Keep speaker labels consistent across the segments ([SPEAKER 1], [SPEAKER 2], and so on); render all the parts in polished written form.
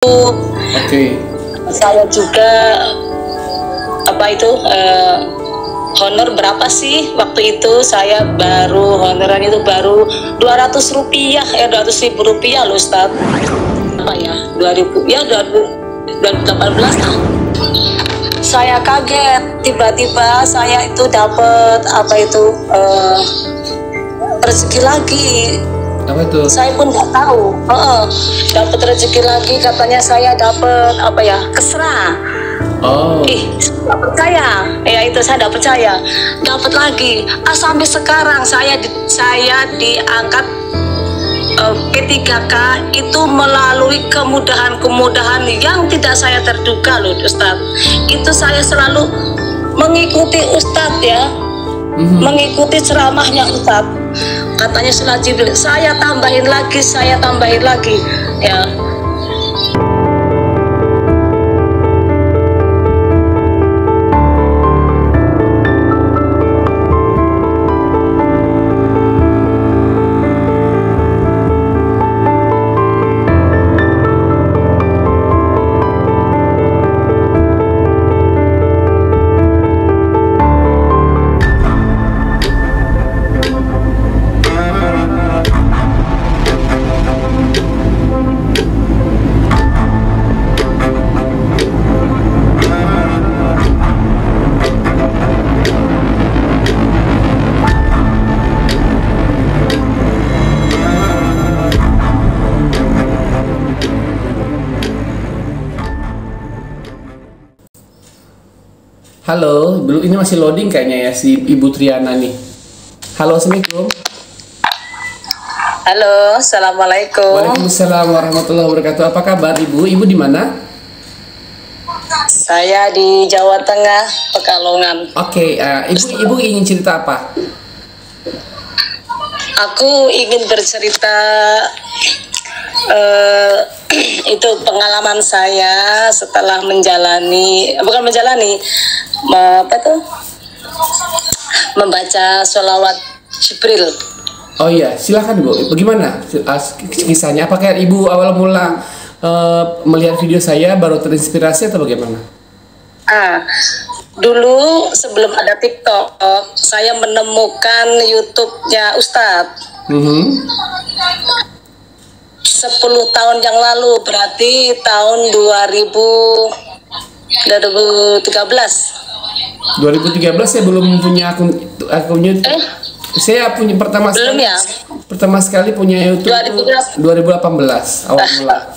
[SPEAKER 1] Oke.
[SPEAKER 2] Saya juga honor berapa sih waktu itu? Saya baru honoran itu baru 200 rupiah 200.000 rupiah loh Ustadz. Apa ya 2018 lah. Saya kaget tiba-tiba saya itu dapat rezeki lagi.
[SPEAKER 1] Apa itu?
[SPEAKER 2] Saya pun nggak tahu. Dapat rezeki lagi, katanya saya dapat kesra.
[SPEAKER 1] Oh.
[SPEAKER 2] Nggak percaya. Ya itu saya nggak percaya. Dapat lagi. Sampai sekarang saya diangkat P3K itu melalui kemudahan-kemudahan yang tidak saya terduga loh Ustadz. Itu saya selalu mengikuti Ustadz ya. Mengikuti ceramahnya Ustadz. Katanya Sunan Jibril, saya tambahin lagi ya.
[SPEAKER 1] Halo, belum, ini masih loading kayaknya ya si Ibu Triana nih. Halo, Assalamualaikum.
[SPEAKER 2] Halo, Assalamualaikum.
[SPEAKER 1] Waalaikumsalam warahmatullahi wabarakatuh. Apa kabar Ibu? Ibu di mana?
[SPEAKER 2] Saya di Jawa Tengah, Pekalongan.
[SPEAKER 1] Oke, Ibu ingin cerita apa?
[SPEAKER 2] Aku ingin bercerita itu pengalaman saya setelah membaca sholawat Jibril.
[SPEAKER 1] Oh iya, silakan Bu. Bagaimana kisahnya? Apakah Ibu awal mula melihat video saya baru terinspirasi atau bagaimana?
[SPEAKER 2] Dulu sebelum ada TikTok, saya menemukan YouTube-nya Ustadz. 10 tahun yang lalu, berarti tahun 2013.
[SPEAKER 1] 2013 saya belum punya akunnya. Saya punya pertama sekali punya YouTube 2018 awal mula.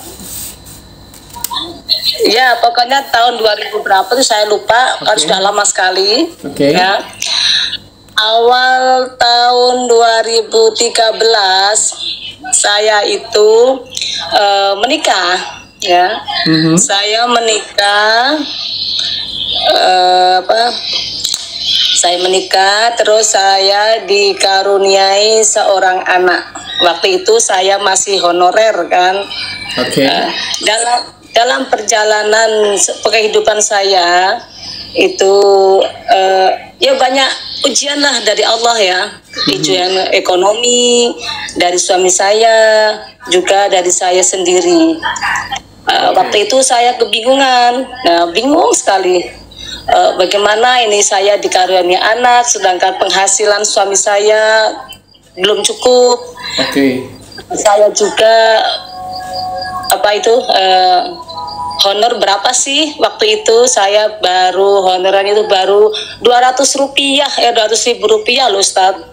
[SPEAKER 2] Ya, pokoknya tahun 2000 berapa tuh saya lupa, kan sudah lama sekali. Ya. Awal tahun 2013 saya itu menikah ya. Saya menikah terus saya dikaruniai seorang anak. Waktu itu saya masih honorer kan. Dalam perjalanan kehidupan saya itu ya banyak ujian lah dari Allah ya. Ujian ekonomi dari suami saya, juga dari saya sendiri. Waktu itu saya kebingungan, bingung sekali. Bagaimana ini saya dikaruniai anak, sedangkan penghasilan suami saya belum cukup. Saya juga honor berapa sih waktu itu? Saya baru honoran itu baru 200 rupiah 200.000 rupiah loh Ustadz.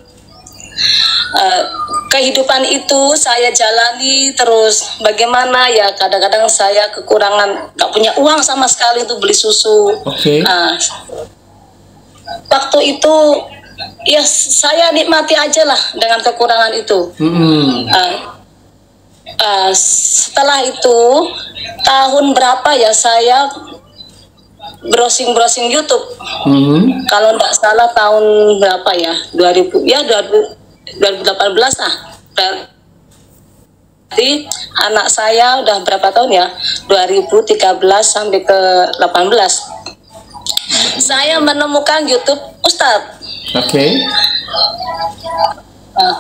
[SPEAKER 2] Kehidupan itu saya jalani terus. Bagaimana ya, kadang-kadang saya kekurangan, nggak punya uang sama sekali untuk beli susu. Waktu itu ya saya nikmati aja lah dengan kekurangan itu. Setelah itu tahun berapa ya saya browsing YouTube. Kalau nggak salah tahun berapa ya, 2018 lah. Berarti anak saya udah berapa tahun ya, 2013 sampai ke 18. Saya menemukan YouTube Ustadz. Nah,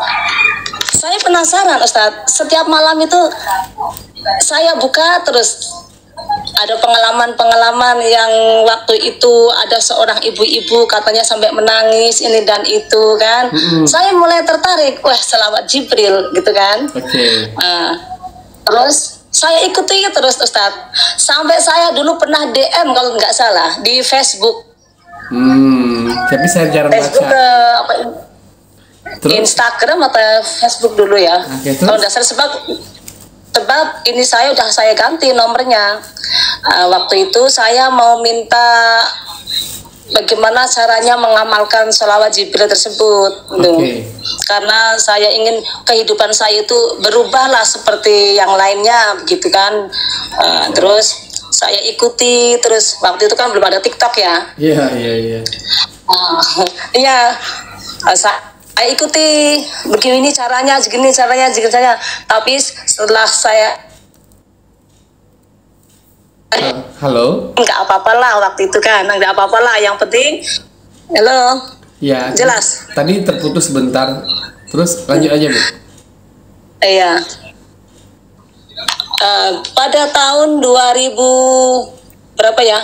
[SPEAKER 2] saya penasaran Ustadz, setiap malam itu saya buka terus ada pengalaman-pengalaman yang waktu itu ada seorang ibu-ibu katanya sampai menangis ini dan itu kan. Saya mulai tertarik, wah selawat Jibril gitu kan. Terus saya ikuti terus Ustadz, sampai saya dulu pernah DM kalau nggak salah di Facebook.
[SPEAKER 1] Tapi saya jarang
[SPEAKER 2] Facebook
[SPEAKER 1] baca.
[SPEAKER 2] Terus? Instagram atau Facebook dulu ya. Kalau nggak salah sebab ini saya ganti nomornya. Waktu itu saya mau minta bagaimana caranya mengamalkan sholawat Jibril tersebut. Karena saya ingin kehidupan saya itu berubahlah seperti yang lainnya gitu kan. Terus saya ikuti, terus waktu itu kan belum ada TikTok ya. Iya. Saya ikuti begini caranya. Tapi setelah saya
[SPEAKER 1] halo,
[SPEAKER 2] nggak apa-apalah waktu itu kan, nggak apa-apalah. Yang penting, halo.
[SPEAKER 1] Ya.
[SPEAKER 2] Jelas.
[SPEAKER 1] Tadi terputus sebentar. Terus lanjut aja Bu.
[SPEAKER 2] Iya. Pada tahun 2000 berapa ya?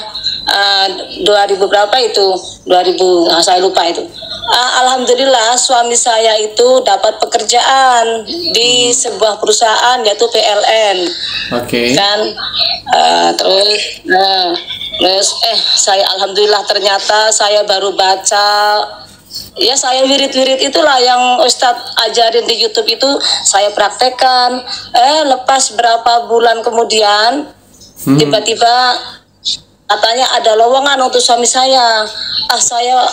[SPEAKER 2] 2000 berapa itu? 2000, saya lupa itu. Alhamdulillah suami saya itu dapat pekerjaan di sebuah perusahaan yaitu PLN. Kan terus saya alhamdulillah ternyata saya baru baca ya, saya wirid-wirid itulah yang Ustadz ajarin di YouTube itu saya praktekkan. Lepas berapa bulan kemudian tiba-tiba katanya ada lowongan untuk suami saya. Saya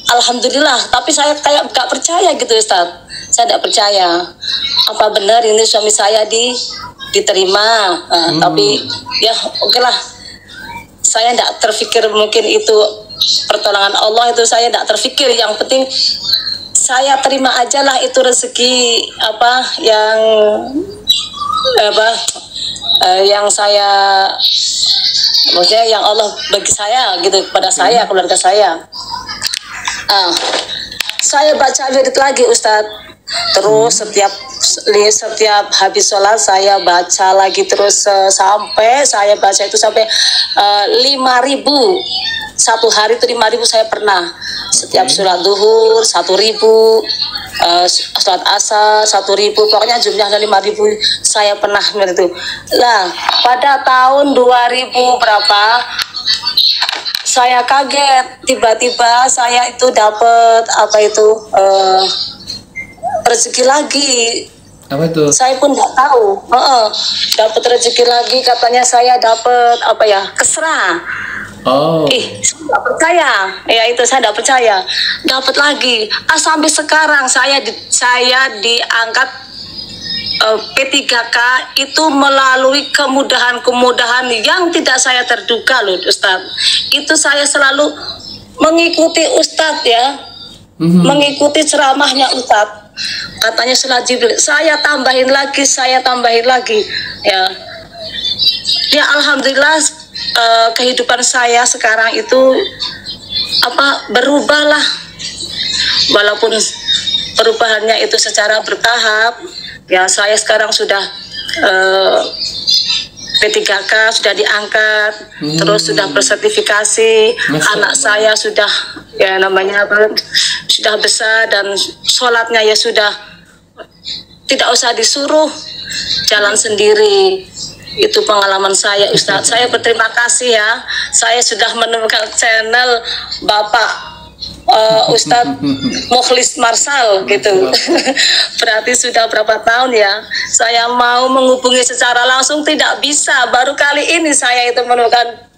[SPEAKER 2] alhamdulillah, tapi saya kayak gak percaya gitu Ustadz. Saya tidak percaya apa benar ini suami saya diterima. Tapi ya oke lah, saya tidak terpikir mungkin itu pertolongan Allah, itu saya tidak terpikir. Yang penting saya terima aja lah itu rezeki yang saya, maksudnya yang Allah bagi saya gitu, kepada saya, keluarga saya. Saya baca wirid lagi Ustadz. Terus setiap habis sholat saya baca lagi terus sampai saya baca itu sampai 5.000. Satu hari itu 5.000 saya pernah. Setiap sholat duhur 1.000, sholat asar 1.000, pokoknya jumlahnya 5.000 saya pernah itu. Lah pada tahun 2000 berapa saya kaget, tiba-tiba saya itu dapat rezeki lagi.
[SPEAKER 1] Apa itu? Saya
[SPEAKER 2] pun nggak tahu. Dapat rezeki lagi, katanya saya dapat kesra. Saya nggak percaya. Ya itu saya nggak percaya. Dapat lagi. Sampai sekarang saya diangkat P3K itu melalui kemudahan-kemudahan yang tidak saya terduga loh Ustadz. Itu saya selalu mengikuti Ustadz ya. Mengikuti ceramahnya Ustadz. Katanya sholat Jibril, saya tambahin lagi ya alhamdulillah. Kehidupan saya sekarang itu berubah lah, walaupun perubahannya itu secara bertahap ya. Saya sekarang sudah P3K sudah diangkat, terus sudah bersertifikasi. Anak saya sudah sudah besar dan sholatnya ya sudah tidak usah disuruh, jalan sendiri. Itu pengalaman saya Ustadz. Saya berterima kasih ya, saya sudah menemukan channel Bapak Ustadz Mukhlis Marsal gitu. Berarti sudah berapa tahun ya saya mau menghubungi secara langsung tidak bisa. Baru kali ini saya itu menemukan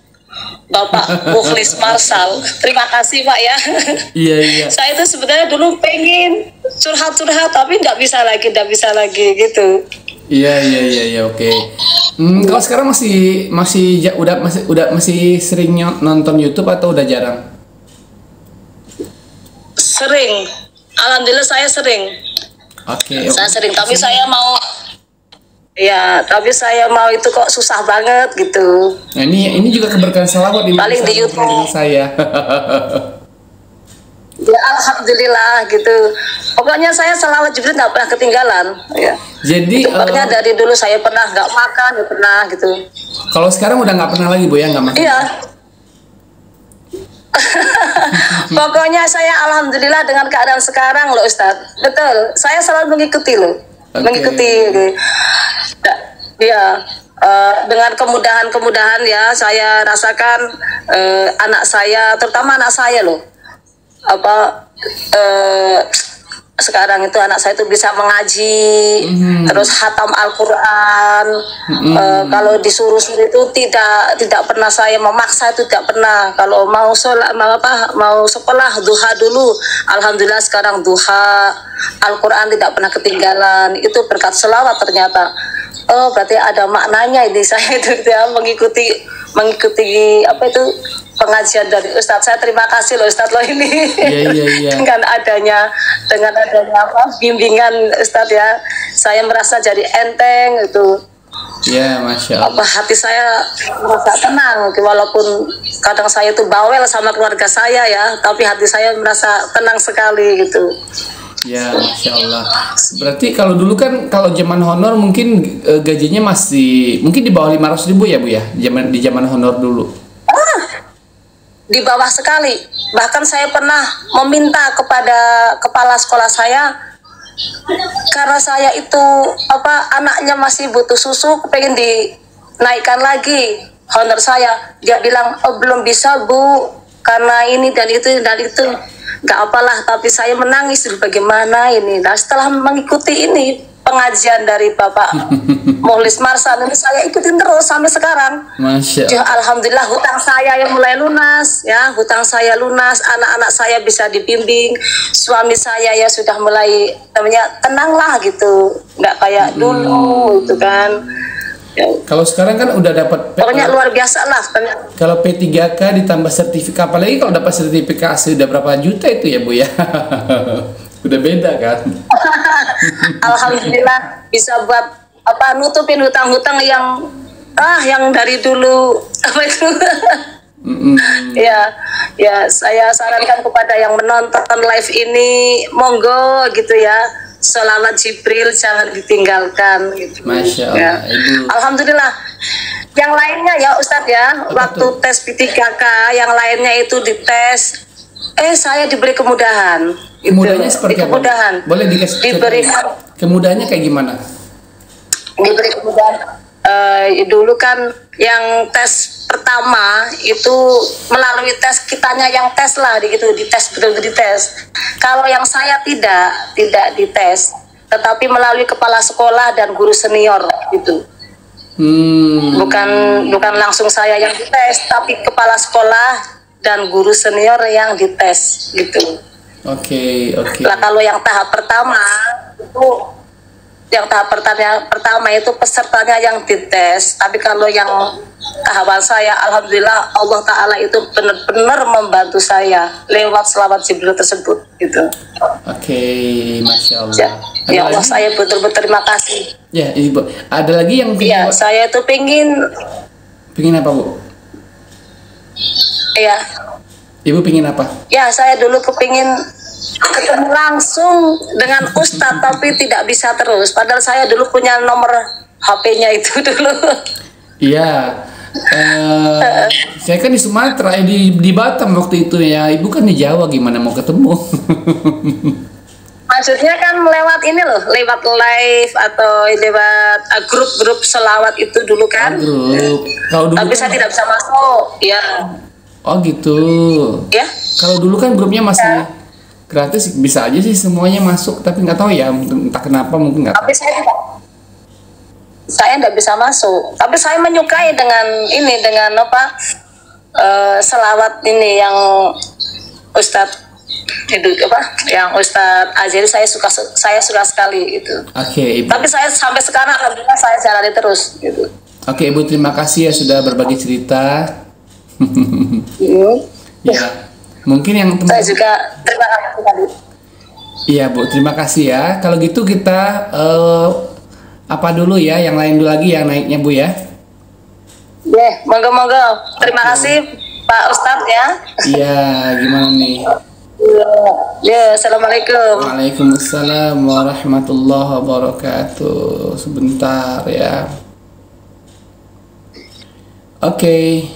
[SPEAKER 2] Bapak Mukhlis Marsal. Terima kasih Pak ya. Iya. Saya itu sebenarnya dulu pengen curhat tapi nggak bisa lagi gitu.
[SPEAKER 1] Iya, oke. Kalau sekarang masih sering nonton YouTube atau udah jarang?
[SPEAKER 2] Sering, alhamdulillah saya sering. Saya sering, tapi saya mau itu kok susah banget gitu.
[SPEAKER 1] Nah, ini juga keberkahan salawat
[SPEAKER 2] paling di YouTube
[SPEAKER 1] saya.
[SPEAKER 2] Ya alhamdulillah gitu. Pokoknya saya selawat Jibril nggak pernah ketinggalan. Ya.
[SPEAKER 1] Jadi
[SPEAKER 2] Pokoknya dari dulu saya pernah nggak makan, nggak pernah gitu.
[SPEAKER 1] kalau sekarang udah nggak pernah lagi Bu ya, nggak makan?
[SPEAKER 2] Iya. Pokoknya saya alhamdulillah dengan keadaan sekarang loh Ustadz. Betul, saya selalu mengikuti loh.
[SPEAKER 1] Oke.
[SPEAKER 2] Mengikuti. Ya, dengan kemudahan-kemudahan ya saya rasakan anak saya, terutama anak saya loh. Sekarang itu anak saya itu bisa mengaji, terus hatam Al-Quran. Kalau disuruh-suruh itu tidak pernah saya memaksa, itu tidak pernah. Kalau mau sekolah duha dulu, alhamdulillah sekarang duha. Al-Quran tidak pernah ketinggalan. Itu berkat selawat ternyata. Oh berarti ada maknanya ini saya itu ya, mengikuti apa itu pengajian dari Ustadz. Saya terima kasih loh Ustadz loh ini.
[SPEAKER 1] Iya.
[SPEAKER 2] dengan adanya bimbingan Ustadz ya, saya merasa jadi enteng itu.
[SPEAKER 1] Ya, Masya Allah.
[SPEAKER 2] Hati saya merasa tenang walaupun kadang saya itu bawel sama keluarga saya ya, tapi hati saya merasa tenang sekali gitu.
[SPEAKER 1] Ya, Masya Allah. Berarti kalau dulu kan, kalau zaman honor mungkin gajinya masih mungkin di bawah 500.000 ya Bu ya, di zaman honor dulu.
[SPEAKER 2] Di bawah sekali. Bahkan saya pernah meminta kepada kepala sekolah saya, karena saya itu anaknya masih butuh susu, pengen dinaikkan lagi honor saya. Dia bilang, oh belum bisa Bu, karena ini dan itu. Gak apalah, tapi saya menangis bagaimana ini. Nah setelah mengikuti ini pengajian dari Bapak Mukhlis Marsan ini, saya ikutin terus sampai sekarang.
[SPEAKER 1] Masya
[SPEAKER 2] Allah.
[SPEAKER 1] Allah.
[SPEAKER 2] Alhamdulillah hutang saya yang mulai lunas ya, hutang saya lunas, anak-anak saya bisa dibimbing, suami saya ya sudah mulai tenang lah gitu, nggak kayak dulu itu kan. Ya.
[SPEAKER 1] Kalau sekarang kan udah dapat
[SPEAKER 2] Pokoknya luar biasa lah.
[SPEAKER 1] Kalau P3K ditambah sertifikat, apalagi kalau dapat sertifikasi udah berapa juta itu ya Bu ya. Udah beda kan.
[SPEAKER 2] Alhamdulillah bisa buat nutupin hutang-hutang yang dari dulu itu. Ya saya sarankan kepada yang menonton live ini, monggo gitu ya, selawat Jibril jangan ditinggalkan gitu.
[SPEAKER 1] Masya Allah
[SPEAKER 2] ya.
[SPEAKER 1] Ibu.
[SPEAKER 2] Alhamdulillah. Yang lainnya ya Ustadz ya, waktu tes P3K yang lainnya itu dites, saya diberi kemudahan.
[SPEAKER 1] Kemudahannya seperti apa?
[SPEAKER 2] Kemudahan.
[SPEAKER 1] Boleh dikasih
[SPEAKER 2] diberikan.
[SPEAKER 1] Kemudahannya kayak gimana?
[SPEAKER 2] Diberi kemudahan. Dulu kan yang tes pertama itu melalui tes kitanya yang tes lah gitu, dites betul-betul dites. Kalau yang saya tidak dites, tetapi melalui kepala sekolah dan guru senior gitu. Bukan langsung saya yang dites, tapi kepala sekolah dan guru senior yang dites gitu.
[SPEAKER 1] Oke.
[SPEAKER 2] Nah kalau yang tahap pertama itu pesertanya yang dites, tapi kalau yang tahapan saya, alhamdulillah Allah Ta'ala itu benar-benar membantu saya lewat selawat Jibril tersebut gitu.
[SPEAKER 1] Oke, Masya Allah.
[SPEAKER 2] Ya Allah, saya betul-betul terima kasih.
[SPEAKER 1] Ya Ibu, ada lagi yang
[SPEAKER 2] ya saya itu pengen
[SPEAKER 1] apa Bu?
[SPEAKER 2] Ya
[SPEAKER 1] Ibu pengen apa?
[SPEAKER 2] Ya saya dulu kepingin ketemu langsung dengan Ustadz, tapi tidak bisa terus. Padahal saya dulu punya nomor HP-nya itu dulu.
[SPEAKER 1] Iya. Saya kan di Sumatera, di Batam waktu itu ya. Ibu kan di Jawa, gimana mau ketemu?
[SPEAKER 2] Maksudnya kan lewat ini loh, lewat live atau lewat grup-grup selawat itu dulu kan.
[SPEAKER 1] Grup.
[SPEAKER 2] Tapi saya tidak bisa masuk, ya.
[SPEAKER 1] Oh gitu.
[SPEAKER 2] Ya.
[SPEAKER 1] Kalau dulu kan grupnya masih gratis, bisa aja sih semuanya masuk, tapi nggak tahu ya, entah kenapa, mungkin nggak tahu.
[SPEAKER 2] Tapi saya tidak bisa masuk. Tapi saya menyukai dengan selawat ini yang Ustadz itu yang Ustadz Azhari, saya suka sekali itu.
[SPEAKER 1] Oke, Ibu.
[SPEAKER 2] Tapi saya sampai sekarang alhamdulillah saya jalani terus gitu.
[SPEAKER 1] Oke, Ibu, terima kasih ya sudah berbagi cerita. Ya. Mungkin yang
[SPEAKER 2] saya juga terima kasih tadi.
[SPEAKER 1] Iya Bu, terima kasih ya. Kalau gitu kita apa dulu ya, yang lain dulu lagi yang naiknya Bu ya.
[SPEAKER 2] Monggo. Terima kasih Pak Ustadz ya.
[SPEAKER 1] Iya, gimana nih?
[SPEAKER 2] Ya, assalamualaikum.
[SPEAKER 1] Waalaikumsalam warahmatullahi wabarakatuh. Sebentar ya. Oke.